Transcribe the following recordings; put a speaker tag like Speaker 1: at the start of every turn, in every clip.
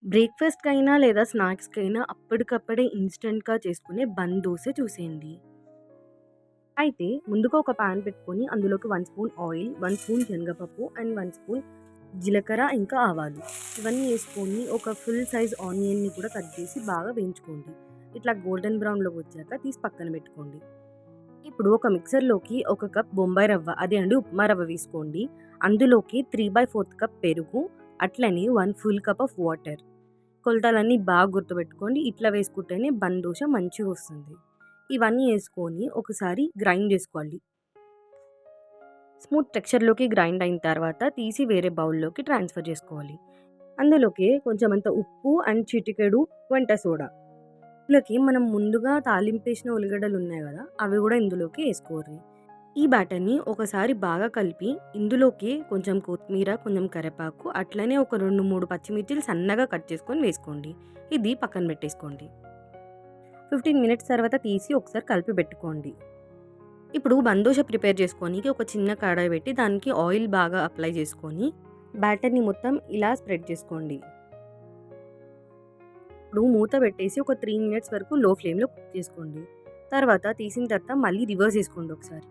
Speaker 1: బ్రేక్‌ఫాస్ట్‌కైనా లేదా స్నాక్స్‌కైనా అప్పటికప్పుడే ఇన్‌స్టంట్‌గా చేసుకునే బన్ దోస చూసేయండి. అయితే ముందుగా ఒక పాన్ పెట్టుకొని అందులోకి 1 స్పూన్ ఆయిల్, 1 స్పూన్ శనగపప్పు అండ్ 1 స్పూన్ జీలకర్ర ఇంకా ఆవాలు ఇవన్నీ ఏసుకొని ఒక ఫుల్ సైజ్ ఆనియన్‌ని కూడా కట్ చేసి బాగా వేయించుకోండి. ఇట్లా గోల్డెన్ బ్రౌన్‌లోకి వచ్చాక తీసి పక్కన పెట్టుకోండి. ఇప్పుడు ఒక మిక్సర్‌లోకి ఒక కప్ బొంబాయి రవ్వ అదే అండి ఉప్మా రవ్వ వేసుకోండి. అందులోకి 3/4 కప్ పెరుగు, అట్లనే 1 ఫుల్ కప్ ఆఫ్ వాటర్. కొలతలన్నీ బాగా గుర్తుపెట్టుకోండి. ఇట్లా వేసుకుంటేనే బన్ దోస మంచిగొస్తుంది. ఇవన్నీ యేసుకొని ఒకసారి గ్రైండ్ జేసుకోవాలి. స్మూత్ టెక్స్చర్‌లోకి గ్రైండ్ అయిన తర్వాత తీసి వేరే బౌల్‌లోకి ట్రాన్స్‌ఫర్ జేసుకోవాలి. అందులోకి కొంచెమంత ఉప్పు అండ్ చిటికెడు వంట సోడా. ఇందులోకి మనం ముందుగా తాలింపేసిన ఉల్లిగడ్డలున్నాయి గదా! అవి గూడా ఇందులోకి యేసుకోర్రి. ఈ బ్యాటర్‌ని ఒకసారి బాగా కలిపి ఇందులోకి కొంచెం కొత్తిమీర, కొంచెం కరివేపాకు అట్లనే ఒక 2, 3 పచ్చిమిర్చిలు సన్నగా కట్ చేసుకొని వేసుకోండి. ఇది పక్కన పెట్టేసుకోండి. 15 మినిట్స్ తర్వాత తీసి ఒకసారి కలిపి పెట్టుకోండి. ఇప్పుడు బందోష ప్రిపేర్ చేసుకోనీకి ఒక చిన్న కడాయి పెట్టి దానికి ఆయిల్ బాగా అప్లై చేసుకొని బ్యాటర్‌ని మొత్తం ఇలా స్ప్రెడ్ చేసుకోండి. ఇప్పుడు మూత పెట్టేసి ఒక 3 మినిట్స్ వరకు లో ఫ్లేమ్‌లో కుక్ చేసుకోండి. తర్వాత తీసిన తర్వాత మళ్ళీ రివర్స్ చేసుకోండి ఒకసారి.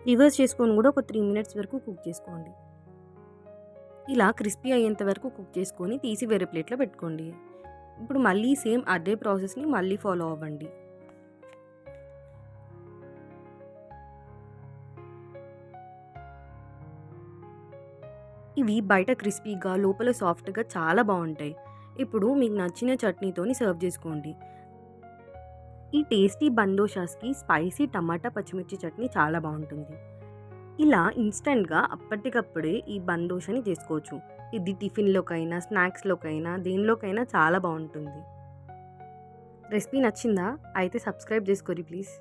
Speaker 1: రివర్స్ చేసుకొని కూడా ఒక 3 మినిట్స్ వరకు కుక్ చేసుకోండి. ఇలా క్రిస్పీ అయ్యేంత వరకు కుక్ చేసుకొని తీసి వేరే ప్లేట్‌లో పెట్టుకోండి. ఇప్పుడు మళ్ళీ సేమ్ అదే ప్రాసెస్‌ని మళ్ళీ ఫాలో అవ్వండి. ఇవి బయట క్రిస్పీగా, లోపల సాఫ్ట్‌గా చాలా బావుంటాయి. ఇప్పుడు మీకు నచ్చిన చట్నీతోని సర్వ్ చేసుకోండి. ఈ టేస్టీ బందోషాస్‌కి స్పైసీ టమాటా పచ్చిమిర్చి చట్నీ చాలా బావుంటుంది. ఇలా ఇన్‌స్టంట్‌గా అప్పటికప్పుడే ఈ బందోషని చేసుకోవచ్చు. ఇది టిఫిన్‌లోకైనా, స్నాక్స్‌లోకైనా, దేనిలోకైనా చాలా బావుంటుంది. రెసిపీ నచ్చిందా? అయితే సబ్స్క్రైబ్ చేసుకోండి ప్లీజ్.